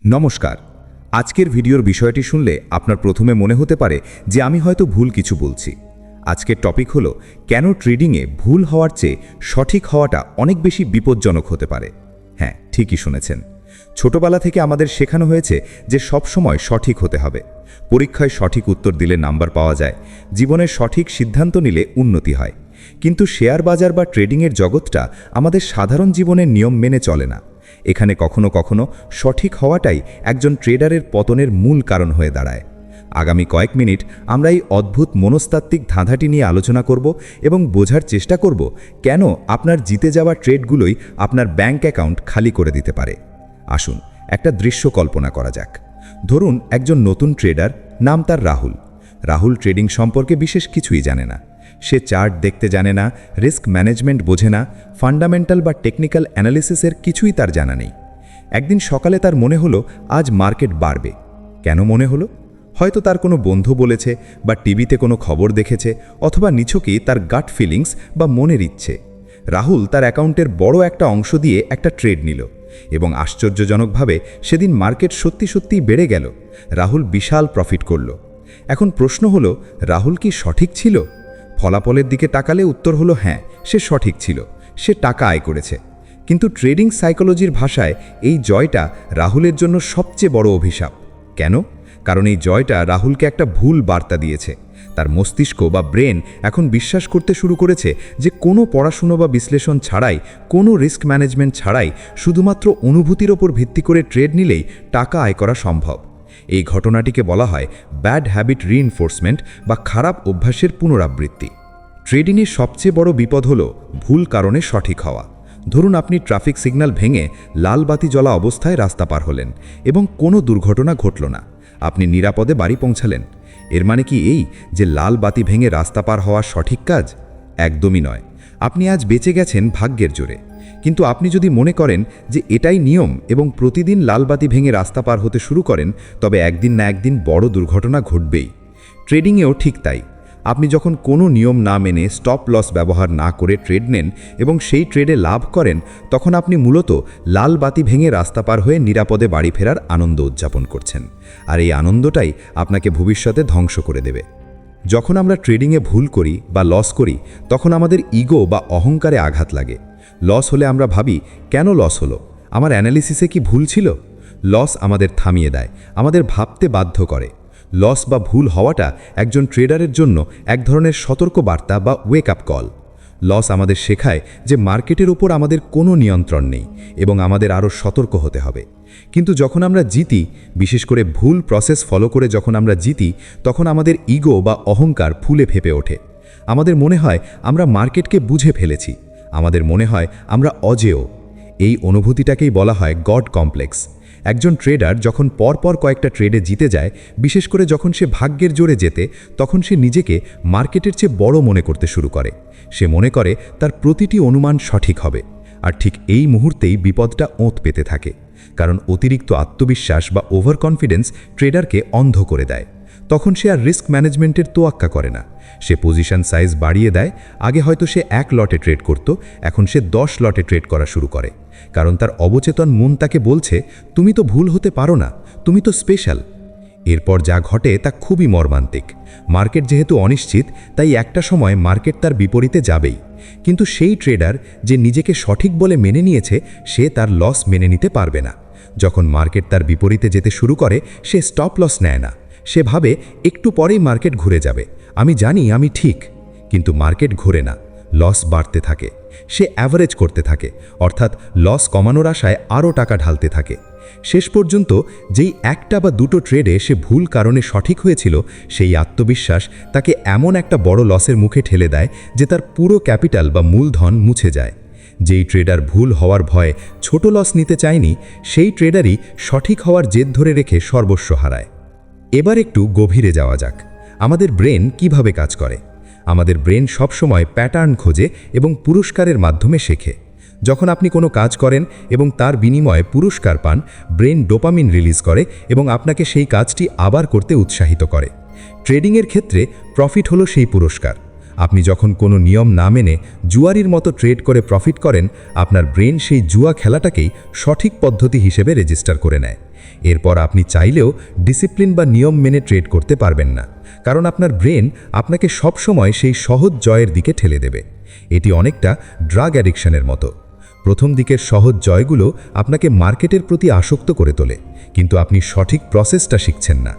নমস্কার। আজকের ভিডিওর বিষয়টি শুনলে আপনার প্রথমে মনে হতে পারে যে আমি হয়তো ভুল কিছু বলছি। আজকের টপিক হলো কেন ট্রেডিংয়ে ভুল হওয়ার চেয়ে সঠিক হওয়াটা অনেক বেশি বিপজ্জনক হতে পারে। হ্যাঁ, ঠিকই শুনেছেন। ছোটবেলা থেকে আমাদের শেখানো হয়েছে যে সব সময় সঠিক হতে হবে। পরীক্ষায় সঠিক উত্তর দিলে নাম্বার পাওয়া যায়, জীবনের সঠিক সিদ্ধান্ত নিলে উন্নতি হয়। কিন্তু শেয়ার বাজার বা ট্রেডিংয়ের জগৎটা আমাদের সাধারণ জীবনের নিয়ম মেনে চলে না। এখানে কখনো কখনো সঠিক হওয়াটাই একজন ট্রেডারের পতনের মূল কারণ হয়ে দাঁড়ায়। আগামী কয়েক মিনিট আমরা এই অদ্ভুত মনস্তাত্ত্বিক ধাঁধাটি নিয়ে আলোচনা করব এবং বোঝার চেষ্টা করব কেন আপনার জিতে যাওয়া ট্রেডগুলোই আপনার ব্যাংক অ্যাকাউন্ট খালি করে দিতে পারে। আসুন একটা দৃশ্য কল্পনা করা যাক। ধরুন একজন নতুন ট্রেডার, নাম তার রাহুল। রাহুল ট্রেডিং সম্পর্কে বিশেষ কিছুই জানে না। সে চার্ট দেখতে জানে না, রিস্ক ম্যানেজমেন্ট বোঝে না, ফান্ডামেন্টাল বা টেকনিক্যাল অ্যানালিসিসের কিছুই তার জানা নেই। একদিন সকালে তার মনে হলো আজ মার্কেট বাড়বে। কেন মনে হলো? হয়তো তার কোনো বন্ধু বলেছে, বা টিভিতে কোনো খবর দেখেছে, অথবা নিছকই তার গাট ফিলিংস বা মনের ইচ্ছে। রাহুল তার অ্যাকাউন্টের বড় একটা অংশ দিয়ে একটা ট্রেড নিল এবং আশ্চর্যজনকভাবে সেদিন মার্কেট সত্যি সত্যিই বেড়ে গেল। রাহুল বিশাল প্রফিট করল। এখন প্রশ্ন হলো, রাহুল কি সঠিক ছিল? ফলাফলের দিকে তাকালে উত্তর হলো হ্যাঁ, সে সঠিক ছিল, সে টাকা আয় করেছে। কিন্তু ট্রেডিং সাইকোলজির ভাষায় এই জয়টা রাহুলের জন্য সবচেয়ে বড় অভিশাপ। কেন? কারণ এই জয়টা রাহুলকে একটা ভুল বার্তা দিয়েছে। তার মস্তিষ্ক বা ব্রেন এখন বিশ্বাস করতে শুরু করেছে যে কোনো পড়াশুনো বা বিশ্লেষণ ছাড়াই, কোনো রিস্ক ম্যানেজমেন্ট ছাড়াই, শুধুমাত্র অনুভূতির ওপর ভিত্তি করে ট্রেড নিলেই টাকা আয় করা সম্ভব। এই ঘটনাটিকে বলা হয় ব্যাড হ্যাবিট রিইনফোর্সমেন্ট বা খারাপ অভ্যাসের পুনরাবৃত্তি। ট্রেডিংয়ের সবচেয়ে বড় বিপদ হলো ভুল কারণে সঠিক হওয়া। ধরুন আপনি ট্রাফিক সিগন্যাল ভেঙে লাল বাতি জ্বলা অবস্থায় রাস্তা পার হলেন এবং কোনো দুর্ঘটনা ঘটল না। আপনি নিরাপদে বাড়ি পৌঁছালেন। এর মানে কি এই যে লাল বাতি ভেঙে রাস্তা পার হওয়া সঠিক কাজ? একদমই নয়। আপনি আজ বেঁচে গেছেন ভাগ্যের জোরে। কিন্তু আপনি যদি মনে করেন যে এটাই নিয়ম এবং প্রতিদিন লাল বাতি ভেঙে রাস্তা পার হতে শুরু করেন, তবে একদিন না একদিন বড় দুর্ঘটনা ঘটবেই। ট্রেডিংয়েও ঠিক তাই। আপনি যখন কোনো নিয়ম না মেনে স্টপ লস ব্যবহার না করে ট্রেড নেন এবং সেই ট্রেডে লাভ করেন, তখন আপনি মূলত লাল বাতি ভেঙে রাস্তা পার হয়ে নিরাপদে বাড়ি ফেরার আনন্দ উদযাপন করছেন। আর এই আনন্দটাই আপনাকে ভবিষ্যতে ধ্বংস করে দেবে। যখন আমরা ট্রেডিংয়ে ভুল করি বা লস করি, তখন আমাদের ইগো বা অহংকারে আঘাত লাগে। লস হলে আমরা ভাবি, কেন লস হলো? আমার অ্যানালিসিসে কি ভুল ছিল? লস আমাদের থামিয়ে দেয়, আমাদের ভাবতে বাধ্য করে। লস বা ভুল হওয়াটা একজন ট্রেডারের জন্য এক ধরনের সতর্ক বার্তা বা ওয়েক আপ কল। লস আমাদের শেখায় যে মার্কেটের উপর আমাদের কোনো নিয়ন্ত্রণ নেই এবং আমাদের আরও সতর্ক হতে হবে। কিন্তু যখন আমরা জিতি, বিশেষ করে ভুল প্রসেস ফলো করে যখন আমরা জিতি, তখন আমাদের ইগো বা অহংকার ফুলে ফেপে ওঠে। আমাদের মনে হয় আমরা মার্কেটকে বুঝে ফেলেছি, আমাদের মনে হয় আমরা অজেয়। এই অনুভূতিটাকেই বলা হয় গড কমপ্লেক্স। একজন ট্রেডার যখন পরপর কয়েকটা ট্রেডে জিতে যায়, বিশেষ করে যখন সে ভাগ্যের জোরে জেতে, তখন সে নিজেকে মার্কেটের চেয়ে বড় মনে করতে শুরু করে। সে মনে করে তার প্রতিটি অনুমান সঠিক হবে। আর ঠিক এই মুহূর্তেই বিপদটা ওঁত পেতে থাকে। কারণ অতিরিক্ত আত্মবিশ্বাস বা ওভার কনফিডেন্স ট্রেডারকে অন্ধ করে দেয়। তখন সে আর রিস্ক ম্যানেজমেন্টের তোয়াক্কা করে না। সে পজিশন সাইজ বাড়িয়ে দেয়। আগে হয়তো সে 1 লটে ট্রেড করত, এখন সে 10 লটে ট্রেড করা শুরু করে। কারণ তার অবচেতন মন তাকে বলছে, তুমি তো ভুল হতে পারো না, তুমি তো স্পেশাল। এরপর যা ঘটে তা খুবই মর্মান্তিক। মার্কেট যেহেতু অনিশ্চিত, তাই একটা সময় মার্কেট তার বিপরীতে যাবেই। কিন্তু সেই ট্রেডার যে নিজেকে সঠিক বলে মেনে নিয়েছে, সে তার লস মেনে নিতে পারবে না। যখন মার্কেট তার বিপরীতে যেতে শুরু করে, সে স্টপ লস নেয় না। সে ভাবে একটু পরেই মার্কেট ঘুরে যাবে, আমি জানি আমি ঠিক। কিন্তু মার্কেট ঘুরে না, লস বাড়তে থাকে। সে অ্যাভারেজ করতে থাকে, অর্থাৎ লস কমানোর আশায় আরও টাকা ঢালতে থাকে। শেষ পর্যন্ত যেই একটা বা দুটো ট্রেডে সে ভুল কারণে সঠিক হয়েছিল, সেই আত্মবিশ্বাস তাকে এমন একটা বড় লসের মুখে ঠেলে দেয় যে তার পুরো ক্যাপিটাল বা মূলধন মুছে যায়। যেই ট্রেডার ভুল হওয়ার ভয়ে ছোট লস নিতে চায়নি, সেই ট্রেডারই সঠিক হওয়ার জেদ ধরে রেখে সর্বস্ব হারায়। এবার একটু গভীরে যাওয়া যাক। আমাদের ব্রেন কিভাবে কাজ করে? আমাদের ব্রেন সবসময় প্যাটার্ন খোঁজে এবং পুরস্কারের মাধ্যমে শেখে। যখন আপনি কোনো কাজ করেন এবং তার বিনিময়ে পুরস্কার পান, ব্রেন ডোপামিন রিলিজ করে এবং আপনাকে সেই কাজটি আবার করতে উৎসাহিত করে। ট্রেডিংয়ের ক্ষেত্রে প্রফিট হলো সেই পুরস্কার। আপনি যখন কোনো নিয়ম না মেনে জুয়ারির মতো ট্রেড করে প্রফিট করেন, আপনার ব্রেন সেই জুয়া খেলাটাকেই সঠিক পদ্ধতি হিসেবে রেজিস্টার করে নেয়। এরপর আপনি চাইলেও ডিসিপ্লিন বা নিয়ম মেনে ট্রেড করতে পারবেন না, কারণ আপনার ব্রেন আপনাকে সবসময় সেই সহজ জয়ের দিকে ঠেলে দেবে। এটি অনেকটা ড্রাগ অ্যাডিকশনের মতো। প্রথম দিকের সহজ জয়গুলো আপনাকে মার্কেটের প্রতি আসক্ত করে তোলে, কিন্তু আপনি সঠিক প্রসেসটা শিখছেন না।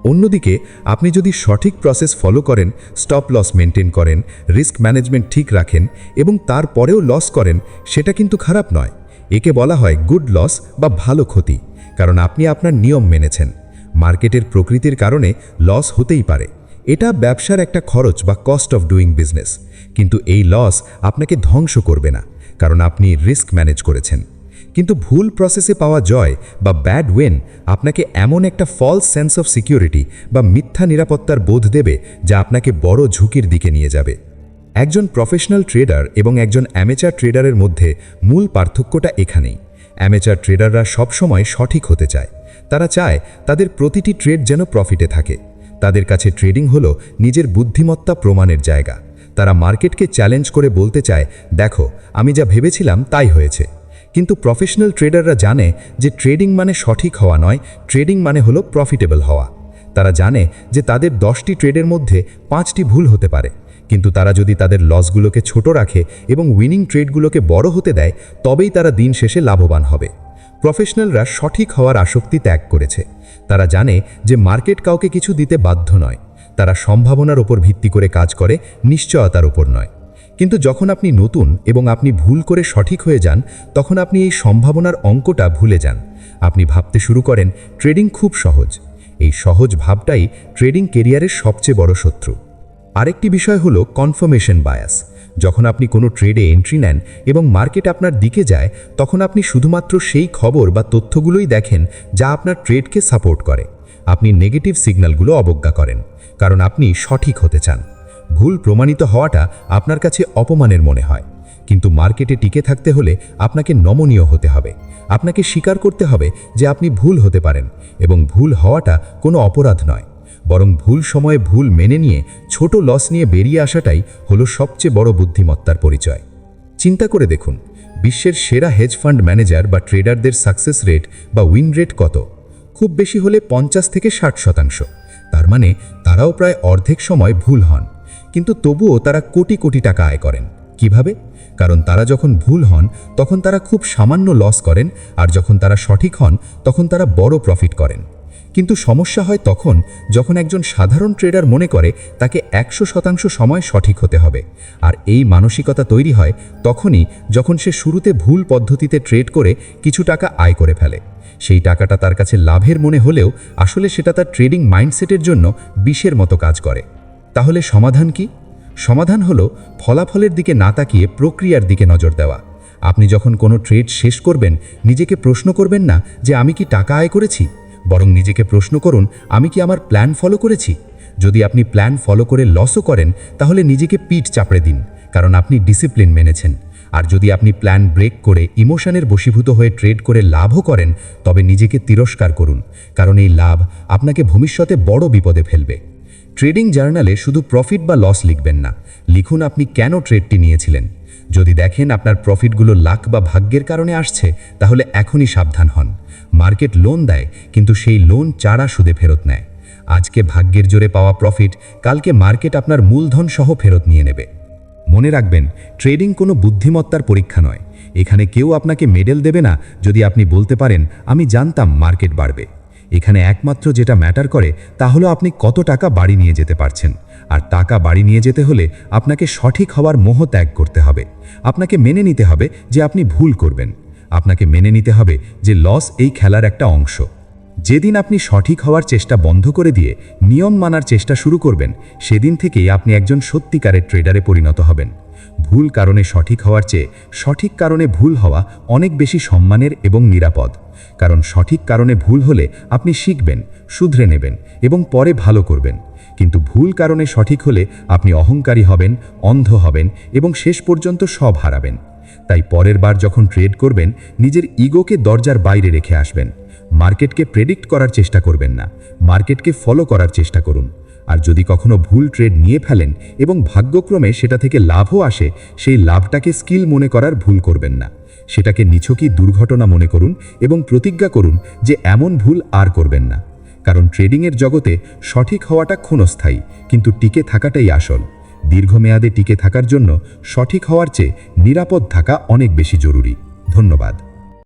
অন্যদিকে আপনি যদি সঠিক প্রসেস ফলো করেন, স্টপ লস মেনটেন করেন, রিস্ক ম্যানেজমেন্ট ঠিক রাখেন এবং তারপরেও লস করেন, সেটা কিন্তু খারাপ নয়। একে বলা হয় গুড লস বা ভালো ক্ষতি, কারণ আপনি আপনার নিয়ম মেনেছেন। মার্কেটের প্রকৃতির কারণে লস হতেই পারে, এটা ব্যবসার একটা খরচ বা কস্ট অফ ডুইং বিজনেস। কিন্তু এই লস আপনাকে ধ্বংস করবে না, কারণ আপনি রিস্ক ম্যানেজ করেছেন। কিন্তু ভুল প্রসেসে পাওয়া জয় বা ব্যাড ওয়েন আপনাকে এমন একটা ফলস সেন্স অফ সিকিউরিটি বা মিথ্যা নিরাপত্তার বোধ দেবে, যা আপনাকে বড় ঝুঁকির দিকে নিয়ে যাবে। একজন প্রফেশনাল ট্রেডার এবং একজন অ্যামেচার ট্রেডারের মধ্যে মূল পার্থক্যটা এখানেই। অ্যামেচার ট্রেডাররা সবসময় সঠিক হতে চায়। তারা চায় তাদের প্রতিটি ট্রেড যেন প্রফিটে থাকে। তাদের কাছে ট্রেডিং হলো নিজের বুদ্ধিমত্তা প্রমাণের জায়গা। তারা মার্কেটকে চ্যালেঞ্জ করে বলতে চায়, দেখো, আমি যা ভেবেছিলাম তাই হয়েছে। কিন্তু প্রফেশনাল ট্রেডাররা জানে যে ট্রেডিং মানে সঠিক হওয়া নয়, ট্রেডিং মানে হলো প্রফিটেবল হওয়া। তারা জানে যে তাদের 10টি ট্রেডের মধ্যে 5টি ভুল হতে পারে, কিন্তু তারা যদি তাদের লসগুলোকে ছোট রাখে এবং উইনিং ট্রেডগুলোকে বড় হতে দেয়, তবেই তারা দিন শেষে লাভবান হবে। প্রফেশনালরা সঠিক হওয়ার আসক্তি ত্যাগ করেছে। তারা জানে যে মার্কেট কাউকে কিছু দিতে বাধ্য নয়। তারা সম্ভাবনার ওপর ভিত্তি করে কাজ করে, নিশ্চয়তার ওপর নয়। কিন্তু যখন আপনি নতুন এবং আপনি ভুল করে সঠিক হয়ে যান, তখন আপনি এই সম্ভাবনার অঙ্কটা ভুলে যান। আপনি ভাবতে শুরু করেন ট্রেডিং খুব সহজ। এই সহজ ভাবটাই ট্রেডিং কেরিয়ারের সবচেয়ে বড় শত্রু। আরেকটি বিষয় হলো কনফার্মেশন বায়াস। যখন আপনি কোনো ট্রেডে এন্ট্রি নেন এবং মার্কেট আপনার দিকে যায়, তখন আপনি শুধুমাত্র সেই খবর বা তথ্যগুলোই দেখেন যা আপনার ট্রেডকে সাপোর্ট করে। আপনি নেগেটিভ সিগন্যালগুলো অবজ্ঞা করেন, কারণ আপনি সঠিক হতে চান। ভুল প্রমাণিত হওয়াটা আপনার কাছে অপমানের মনে হয়, কিন্তু মার্কেটে টিকে থাকতে হলে আপনাকে নমনীয় হতে হবে। আপনাকে স্বীকার করতে হবে যে আপনি ভুল হতে পারেন, এবং ভুল হওয়াটা কোনো অপরাধ নয়, বরং ভুল সময়ে ভুল মেনে নিয়ে ছোট লস নিয়ে বেরিয়ে আসাটাই হলো সবচেয়ে বড় বুদ্ধিমত্তার পরিচয়। চিন্তা করে দেখুন, বিশ্বের সেরা হেজ ফান্ড ম্যানেজার বা ট্রেডারদের সাকসেস রেট বা উইন রেট কত? খুব বেশি হলে 50 থেকে 60%। তার মানে তারাও প্রায় অর্ধেক সময় ভুল হন, কিন্তু তবুও তারা কোটি কোটি টাকা আয় করেন। কিভাবে? কারণ তারা যখন ভুল হন তখন তারা খুব সামান্য লস করেন, আর যখন তারা সঠিক হন তখন তারা বড় প্রফিট করেন। কিন্তু সমস্যা হয় তখন যখন একজন সাধারণ ট্রেডার মনে করে তাকে 100% সময় সঠিক হতে হবে। আর এই মানসিকতা তৈরি হয় তখনই যখন সে শুরুতে ভুল পদ্ধতিতে ট্রেড করে কিছু টাকা আয় করে ফেলে। সেই টাকাটা তার কাছে লাভের মনে হলেও আসলে সেটা তার ট্রেডিং মাইন্ডসেটের জন্য বিষের মতো কাজ করে। তাহলে সমাধান কি? সমাধান হলো ফলাফলের দিকে না তাকিয়ে প্রক্রিয়ার দিকে নজর দেওয়া। আপনি যখন কোনো ট্রেড শেষ করবেন, নিজেকে প্রশ্ন করবেন না যে আমি কি টাকা আয় করেছি, বরং নিজেকে প্রশ্ন করুন আমি কি আমার প্ল্যান ফলো করেছি। যদি আপনি প্ল্যান ফলো করে লসও করেন, তাহলে নিজেকে পিঠ চাপড়ে দিন, কারণ আপনি ডিসিপ্লিন মেনেছেন। আর যদি আপনি প্ল্যান ব্রেক করে ইমোশনের বশীভূত হয়ে ট্রেড করে লাভও করেন, তবে নিজেকে তিরস্কার করুন, কারণ এই লাভ আপনাকে ভবিষ্যতে বড় বিপদে ফেলবে। ট্রেডিং জার্নালে শুধু প্রফিট বা লস লিখবেন না, লিখুন আপনি কেন ট্রেডটি নিয়েছিলেন। যদি দেখেন আপনার প্রফিটগুলো লাক বা ভাগ্যের কারণে আসছে, তাহলে এখনই সাবধান হন। মার্কেট লোন দেয়, কিন্তু সেই লোন চাড়া সুদে ফেরত নেয়। আজকে ভাগ্যের জোরে পাওয়া প্রফিট কালকে মার্কেট আপনার মূলধন সহ ফেরত নিয়ে নেবে। মনে রাখবেন, ট্রেডিং কোনো বুদ্ধিমত্তার পরীক্ষা নয়। এখানে কেউ আপনাকে মেডেল দেবে না যদি আপনি বলতে পারেন আমি জানতাম মার্কেট বাড়বে। এখানে একমাত্র যেটা ম্যাটার করে তা হলো আপনি কত টাকা বাড়ি নিয়ে যেতে পারছেন। আর টাকা বাড়ি নিয়ে যেতে হলে আপনাকে সঠিক হওয়ার মোহ ত্যাগ করতে হবে। আপনাকে মেনে নিতে হবে যে আপনি ভুল করবেন। আপনাকে মেনে নিতে হবে যে লস এই খেলার একটা অংশ। যেদিন আপনি সঠিক হওয়ার চেষ্টা বন্ধ করে দিয়ে নিয়ম মানার চেষ্টা শুরু করবেন, সেদিন থেকেই আপনি একজন সত্যিকারের ট্রেডারে পরিণত হবেন। ভুল কারণে সঠিক হওয়ার চেয়ে সঠিক কারণে ভুল হওয়া অনেক বেশি সম্মানের এবং নিরাপদ। কারণ সঠিক কারণে ভুল হলে আপনি শিখবেন, শুধরে নেবেন এবং পরে ভালো করবেন। কিন্তু ভুল কারণে সঠিক হলে আপনি অহংকারী হবেন, অন্ধ হবেন এবং শেষ পর্যন্ত সব হারাবেন। তাই পরের বার যখন ট্রেড করবেন, নিজের ইগোকে দরজার বাইরে রেখে আসবেন। মার্কেটকে প্রেডিক্ট করার চেষ্টা করবেন না, মার্কেটকে ফলো করার চেষ্টা করুন। আর যদি কখনো ভুল ট্রেড নিয়ে ফেলেন এবং ভাগ্যক্রমে সেটা থেকে লাভও আসে, সেই লাভটাকে স্কিল মনে করার ভুল করবেন না। সেটাকে নিছকই দুর্ঘটনা মনে করুন এবং প্রতিজ্ঞা করুন যে এমন ভুল আর করবেন না। কারণ ট্রেডিংয়ের জগতে সঠিক হওয়াটা ক্ষণস্থায়ী, কিন্তু টিকে থাকাটাই আসল। দীর্ঘমেয়াদে টিকে থাকার জন্য সঠিক হওয়ার চেয়ে নিরাপদ থাকা অনেক বেশি জরুরি। ধন্যবাদ।